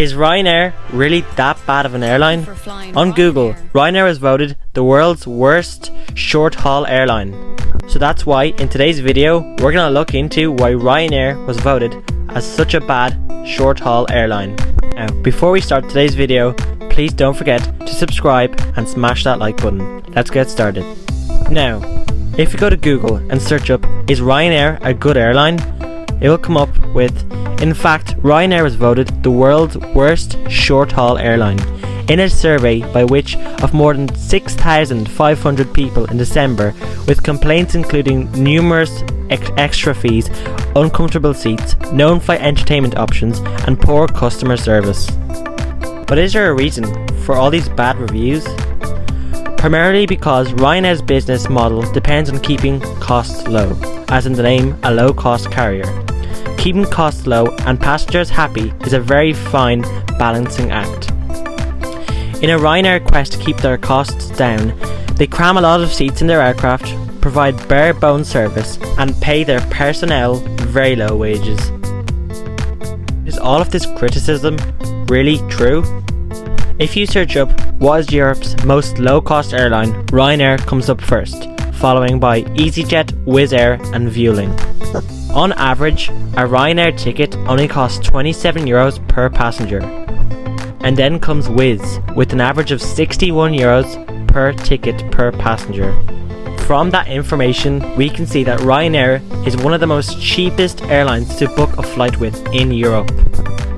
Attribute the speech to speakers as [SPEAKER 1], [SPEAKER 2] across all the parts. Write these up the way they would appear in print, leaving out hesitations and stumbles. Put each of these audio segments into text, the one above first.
[SPEAKER 1] Is Ryanair really that bad of an airline? On Google, Ryanair was voted the world's worst short-haul airline. So that's why in today's video we're going to look into why Ryanair was voted as such a bad short-haul airline. Now, before we start today's video, please don't forget to subscribe and smash that like button. Let's get started. Now, if you go to Google and search up, is Ryanair a good airline? It will come up with, in fact, Ryanair was voted the world's worst short-haul airline in a survey by which of more than 6,500 people in December, with complaints including numerous extra fees, uncomfortable seats, no in-flight entertainment options and poor customer service. But is there a reason for all these bad reviews? Primarily because Ryanair's business model depends on keeping costs low, as in the name, a low-cost carrier. Keeping costs low and passengers happy is a very fine balancing act. In a Ryanair quest to keep their costs down, they cram a lot of seats in their aircraft, provide bare bones service and pay their personnel very low wages. Is all of this criticism really true? If you search up what is Europe's most low-cost airline, Ryanair comes up first, following by EasyJet, Wizz Air and Vueling. On average, a Ryanair ticket only costs €27 per passenger. And then comes Wizz, with an average of €61 per ticket per passenger. From that information, we can see that Ryanair is one of the most cheapest airlines to book a flight with in Europe.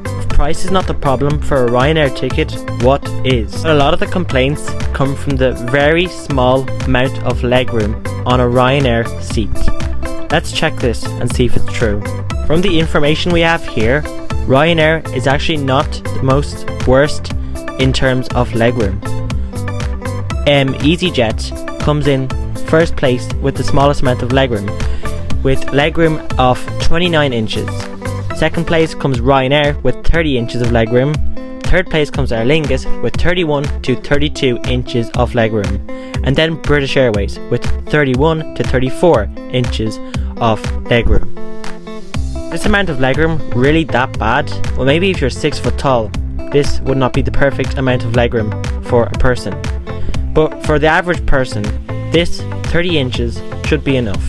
[SPEAKER 1] If price is not the problem for a Ryanair ticket, what is? A lot of the complaints come from the very small amount of legroom on a Ryanair seat. Let's check this and see if it's true. From the information we have here, Ryanair is actually not the most worst in terms of legroom. EasyJet comes in first place with the smallest amount of legroom, with legroom of 29 inches. Second place comes Ryanair with 30 inches of legroom. Third place comes Aer Lingus with 31 to 32 inches of legroom. And then British Airways with 31 to 34 inches of legroom. This amount of legroom really that bad? Well, maybe if you're 6 foot tall, this would not be the perfect amount of legroom for a person. But for the average person, this 30 inches should be enough.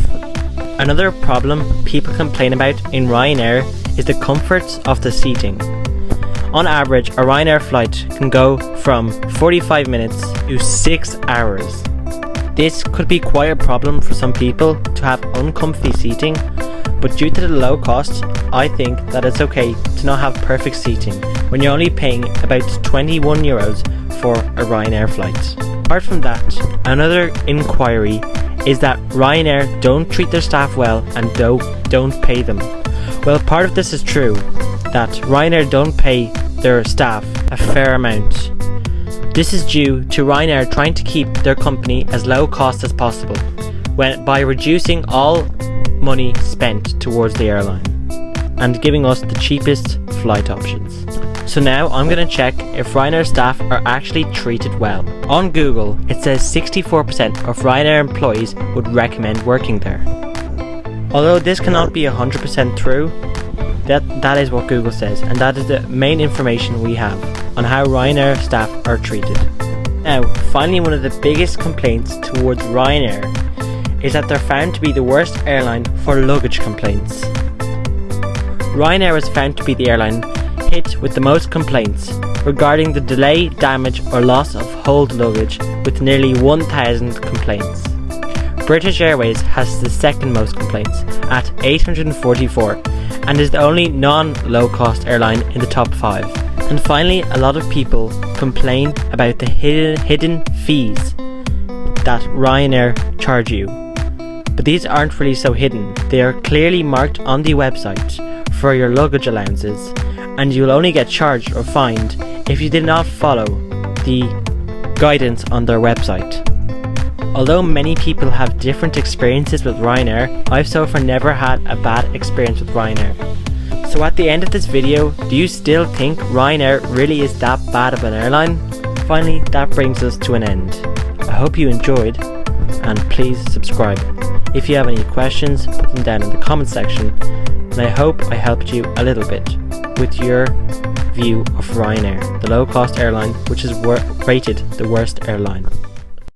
[SPEAKER 1] Another problem people complain about in Ryanair is the comforts of the seating. On average, a Ryanair flight can go from 45 minutes to 6 hours. This could be quite a problem for some people to have uncomfy seating, but due to the low cost, I think that it's okay to not have perfect seating when you're only paying about €21 for a Ryanair flight. Apart from that, another inquiry is that Ryanair don't treat their staff well and don't pay them. Well, part of this is true, that Ryanair don't pay their staff a fair amount. This is due to Ryanair trying to keep their company as low cost as possible by reducing all money spent towards the airline and giving us the cheapest flight options. So now I'm going to check if Ryanair staff are actually treated well. On Google, it says 64% of Ryanair employees would recommend working there. Although this cannot be 100% true, that is what Google says, and that is the main information we have on how Ryanair staff are treated. Now, finally, one of the biggest complaints towards Ryanair is that they're found to be the worst airline for luggage complaints. Ryanair was found to be the airline hit with the most complaints regarding the delay, damage or loss of hold luggage, with nearly 1,000 complaints. British Airways has the second most complaints at 844 and is the only non-low-cost airline in the top 5. And finally, a lot of people complain about the hidden fees that Ryanair charge you. But these aren't really so hidden. They are clearly marked on the website for your luggage allowances, and you'll only get charged or fined if you did not follow the guidance on their website. Although many people have different experiences with Ryanair, I've so far never had a bad experience with Ryanair. So at the end of this video, do you still think Ryanair really is that bad of an airline? Finally, that brings us to an end. I hope you enjoyed, and please subscribe. If you have any questions, put them down in the comment section, and I hope I helped you a little bit with your view of Ryanair, the low-cost airline which is rated the worst airline.